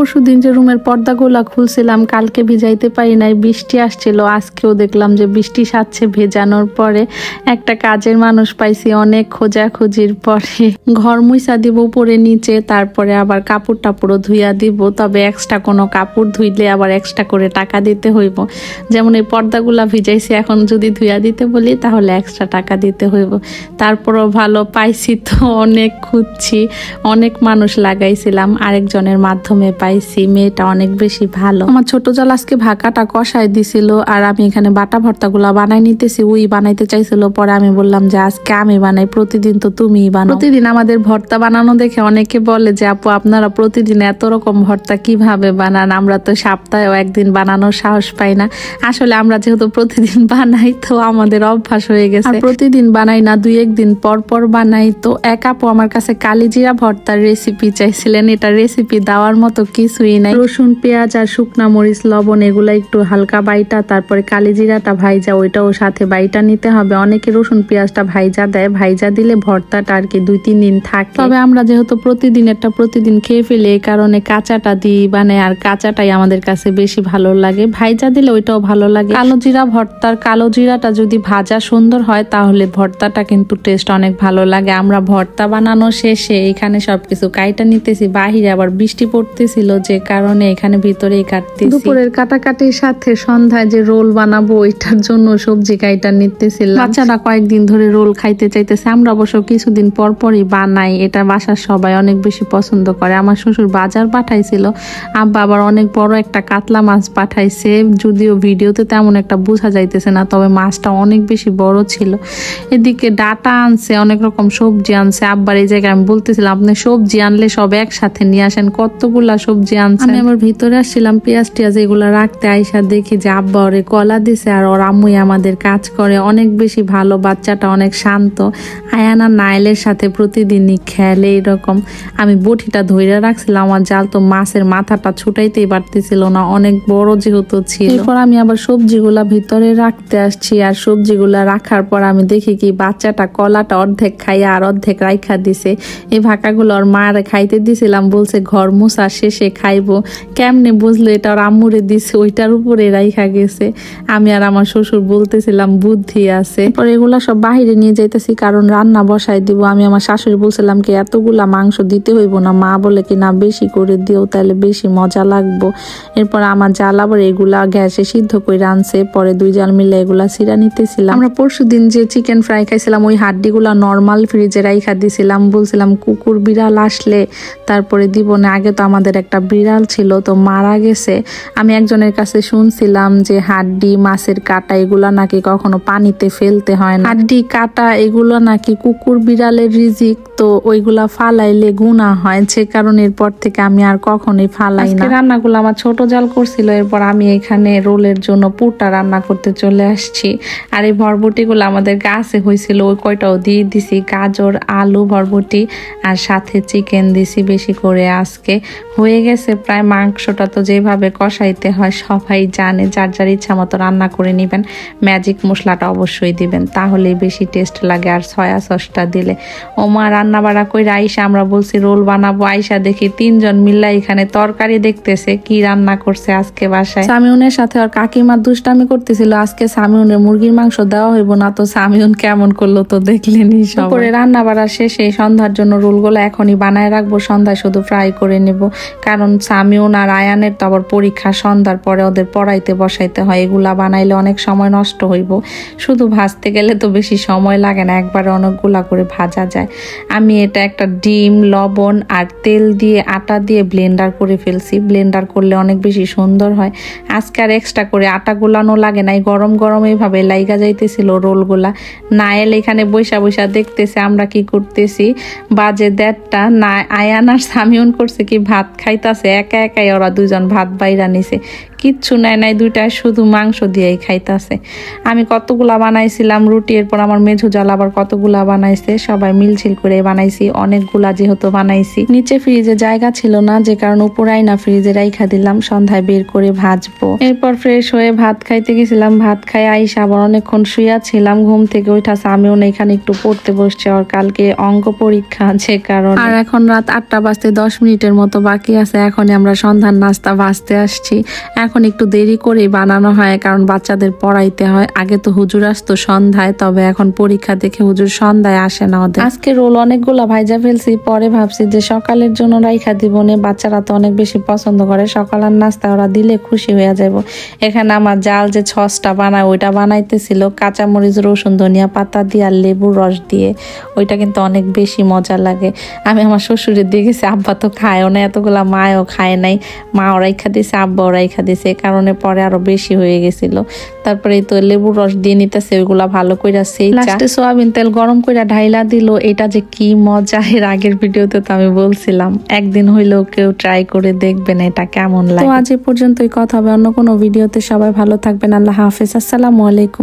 পরশুদিন যে রুমের পর্দাগুলা খুলছিলাম কালকে ভিজাইতে পারি নাই, বৃষ্টি আসছিল। আজকেও দেখলাম যে বৃষ্টি সাচ্ছে, ভেজানোর পরে একটা কাজের মানুষ পাইছি অনেক খোঁজাখুঁজির পরে। ঘর মুইসা দিব উপরে নিচে, তারপরে আবার কাপড় টাপড়ও ধুইয়া দিব। তবে এক্সট্রা কোনো কাপড় ধুইলে আবার এক্সট্রা করে টাকা দিতে হইব। যেমন এই পর্দাগুলা ভিজাইছি, এখন যদি ধুইয়া দিতে বলি তাহলে এক্সট্রা টাকা দিতে হইব। তারপরও ভালো পাইছি তো অনেক খুঁজছি, অনেক মানুষ লাগাইছিলাম, আরেকজনের মাধ্যমে পাইছি। মেয়েটা অনেক বেশি ভালো। আমার ছোট জাল আজকে ভাকাটা কষাই দিছিল আর আমি এখানে বাটা ভর্তাগুলা বানাই নিতেছি। ওই বানাইতে চাইছিল, পরে আমি বললাম যে আজকে আমি বানাই, প্রতিদিন তো তুমিই বানাও। প্রতিদিন আমাদের ভর্তা বানানো দেখে অনেকে বলে যে আপু আপনারা প্রতিদিন এত রকম ভর্তা কিভাবে বানান, আমরা তো সপ্তাহে একদিন বানানোর সাহস পাই না। আসলে আমরা যেহেতু প্রতিদিন বানাই তো আমাদের অভ্যাস হয়ে গেছে। প্রতিদিন বানাই না, দুই একদিন পর পর বানাই। তো এক আপু আমার কাছে কালিজিরা ভর্তার রেসিপি চাইছিলেন। এটা রেসিপি দেওয়ার মতো কিছুই নাই। রসুন, পেঁয়াজ আর শুকনা মরিচ, লবণ এগুলা একটু হালকা বাইটা, তারপরে কালিজিরাটা ভাইজা ওইটাও সাথে বাইটা নিতে হবে। অনেকে রসুন পেঁয়াজটা ভাইজা দেয়, ভাইজা দিলে ভর্তাটা আর কি 2-3 দিন থাকে। তবে আমরা যেহেতু প্রতিদিন খেয়ে ফেলি, এই কারণে কাঁচাটা দিই বানাই, আর কাঁচাটাই আমাদের কাছে বেশি ভালো লাগে। ভাইজা দিলে ওইটাও ভালো লাগে। কালো জিরা ভর্তার কালো জিরাটা যদি ভাজা সুন্দর হয় তাহলে ভর্তাটা কিন্তু টেস্ট অনেক ভালো লাগে। আমরা ভর্তা বানানো শেষে এখানে সবকিছু কাইটা নিতেছি। বাহিরে আবার বৃষ্টি পড়তেছিল, যে কারণে এখানে ভিতরেই কাটতেছি। দুপুরের কাটাকাটির সাথে সন্ধ্যায় যে রোল বানাবো ওইটার জন্য সবজি কাইটা নিতেছিলাম। বাচ্চারা কয়েকদিন ধরে রোল খাইতে চাইতেছে। আমরা অবশ্য কিছুদিন পর পরই বানাই, এটা বাসার সবাই অনেক বেশি পছন্দ করে। আমার শ্বশুর বাজার পাঠাইছিল, আব্বা আবার অনেক বড় একটা কাতলা মাছ পাঠাইছে। যদিও ভিডিওতে তেমন একটা বোঝা যাইতেছে না, তবে মাছটা অনেক বেশি বড় ছিল। এদিকে ডাটা আনছে, অনেক রকম সবজি আনছে। আব্বার এই জায়গায় আমি বলতেছিলাম আপনি সবজি আনলে সব একসাথে নিয়ে আসেন, কতগুলা সবজি আনছে। আমি আবার ভিতরে আসছিলাম পেঁয়াজ টিয়াজ এগুলা রাখতে, আইসা দেখি যে আব্বা ওরে কলা দিছে আর ওর আম্মুই আমাদের কাজ করে। অনেক বেশি ভালো, বাচ্চাটা অনেক শান্ত। আয়ানা নাইলের সাথে প্রতিদিনই খেলে এরকম। আমি বটিটা ধইরা রাখছিলাম, আমার জাল তো মাছের মাথাটা ছুটাইতেই পারতেছিল না, অনেক বড় যেহেতু ছিল। এরপর আমি আবার সবজিগুলা ভিতরে রাখতে আসছি, আর সবজিগুলা রাখার পর আমি দেখি কি বাচ্চাটা কলাটা অর্ধেক খাইয়া আর অর্ধেক রাইখা দিছে। এই ভাকাগুলো ওর মার খাইতে দিছিলাম, বলছে ঘর মোছা শেষে খাইবো। কেমনে বুঝলো এটা ওর আম্মুরে দিছে, ওইটার উপরে রাইখা গেছে। আমি আর আমার শ্বশুর বলতেছিলাম বুদ্ধি আছে। পরে এগুলা সব বাহিরে নিয়ে যাইতেছি, কারণ রান্না বসাই দিব। আমি আমার শাশুড়ি বলছিলাম কি এতগুলা মাংস দিতে হইব না, মা বলে কি না বেশি করে দিও তাহলে বেশি মজা লাগবো। এরপর আমার জাল আবার এগুলা গ্যাসে সিদ্ধ করে আনছে, পরে দুই জাল মিলে এগুলা সিরা নিতেছিলাম। আমরা পরশুদিন যে চিকেন ফ্রাই খাইছিলাম ওই হাড্ডিগুলা নর্মাল ফ্রিজে রাইখা দিছিলাম। বলছিলাম কুকুর বিড়াল আসলে তারপরে দিব না। আগে তো আমাদের একটা বিড়াল ছিল, তো মারা গেছে। আমি একজনের কাছে শুনছিলাম যে হাড্ডি, মাছের কাটা এগুলা নাকি কখনো পানিতে ফেলতে হয় না। হাড্ডি, কাটা এগুলো নাকি কুকুর বিড়ালের রিজিক, তো ওইগুলা ফালাইলে গুনাহ হয়। যে কারণে এরপর থেকে আমি আর কখনোই ফালাই না। রান্নাগুলো আমার ছোট জাল করছিল, এরপর আমি এখানে রোলের জন্য পুরটা রান্না করতে চলে আসছি। আর এই ভরবটিগুলো আমাদের গাছে হয়েছিল, ওই কয়টাও দিয়ে দিছি। গাজর, আলু, ভরবটি আর সাথে চিকেন দিছি বেশি করে। আজকে হয়ে গেছে প্রায়। মাংসটা তো যেভাবে কষাইতে হয় সবাই জানে, যার যার ইচ্ছা মতো রান্না করে নেবেন। ম্যাজিক মশলাটা অবশ্যই দিবেন, তাহলেই বেশি টেস্ট লাগে। আর সয়া সসটা দিলে। ওমা রান্না বাড়া কইরা আইসা আমরা বলছি রোল বানাবো, আইসা দেখি 3 জন মিল্লা এখানে তরকারি দেখতেছে কি রান্না করছে আজকে বাসায়। সামিউনের সাথে আর কাকিমা দুষ্টামি করতেছিল, আজকে সামিউনের মুরগির মাংস দেওয়া হইব না। তো সামিউন কেমন করলো তো দেখলেনি। পরে রান্না বাড়া শেষে সন্ধ্যার জন্য রোলগুলো এখনই বানায় রাখবো, সন্ধ্যায় শুধু ফ্রাই করে নেব। কারণ সামিউন আর আয়ানের তো আবার পরীক্ষা, সন্ধ্যার পরে ওদের পড়াইতে বসাইতে হয়। এগুলা বানাইলে অনেক সময় নষ্ট হইব। শুধু ভাজতে গেলে তো বেশি সময় লাগে না, একবারে অনেকগুলা করে ভাজা যায়। আমি এটা একটা ডিম, লবণ আর তেল দিয়ে আটা দিয়ে ব্লেন্ডার করে ফেলছি। ব্লেন্ডার করলে অনেক বেশি সুন্দর হয়। আজকে আর এক্সট্রা করে আটা গুলানো লাগে না, গরম গরম এইভাবে লাইগা যাইতেছিল রোলগুলা। নায়েল এখানে বৈশা বৈশা দেখতেছে আমরা কি করতেছি। বাজে 1:30, না আয়ান আর সামিউন করছে কি ভাত খাইতাছে, একা একাই ওরা দুজন ভাত বাইরা নিছে। কিচ্ছু নাই দুইটায় শুধু মাংস দিয়েই খাইতাছে। আমি কতগুলা বানাইছিলাম রুটি, এরপর আমার মেঝু জাল আবার কতগুলা বানাইছে, সবাই মিলছিল করে বানাইছি। অনেকগুলা যেহেতু বানাইছি, নিচে ফ্রিজে জায়গা ছিল না, যে কারণে উপরে আইনা ফ্রিজে রাইখা দিলাম, সন্ধ্যায় বের করে ভাজবো। এরপর ফ্রেশ হয়ে ভাত খাইতে গেছিলাম। ভাত খাই আইসা আবার অনেকক্ষণ শুয়া ছিলাম। ঘুম থেকে ওইটা সামিও না এখানে একটু পড়তে বসছে, ওর কালকে অঙ্ক পরীক্ষা, যে কারণে। আর এখন রাত 8টা বাজতে 10 মিনিটের মতো বাকি আছে। গেছে, এখন আমরা সন্ধ্যার নাস্তা বাঁচতে আসছি। এখন একটু দেরি করেই বানানো হয়, কারণ বাচ্চাদের পড়াইতে হয়। আগে তো হুজুর আসতো সন্ধ্যায়, তবে এখন পরীক্ষা দেখে হুজুর সন্ধ্যায় আসে না ওদের। আজকে রোল অনেকগুলা ভাইজা ফেলছি, পরে ভাবছি যে সকালের জন্য রাইখা দিব নে, বাচ্চারা তো অনেক বেশি পছন্দ করে, সকালের নাস্তা ওরা দিলে খুশি হয়ে যাব। এখানে আমার জাল যে ছসটা বানায় ওইটা বানাইতেছিল কাঁচামরিচ, রসুন, ধনিয়া পাতা দিয়ে আর লেবুর রস দিয়ে। ওইটা কিন্তু অনেক বেশি মজা লাগে। আমি আমার শ্বশুরের দিয়ে গেছি, আব্বা তো খায়ও না এতগুলা, মায়ও খায় নাই। মা রাইখা দিছে, আব্বাও রাইখা দিছে, এ কারণে পরে আরো বেশি হয়ে গেছিল। তারপরে তো লেবুর রস দিয়ে নিতেছে, ওইগুলা ভালো করে সেই লাস্টে সোয়াবিন তেল গরম করে ঢাইলা দিল। এটা যে কি মজা, এর আগের ভিডিওতে তো আমি বলছিলাম, একদিন হইলেও কেউ ট্রাই করে দেখবেন এটা কেমন লাগে। তো আজ এ পর্যন্তই, কথা হবে অন্য কোনো ভিডিওতে। সবাই ভালো থাকবেন, আল্লাহ হাফেজ, আসসালামু আলাইকুম।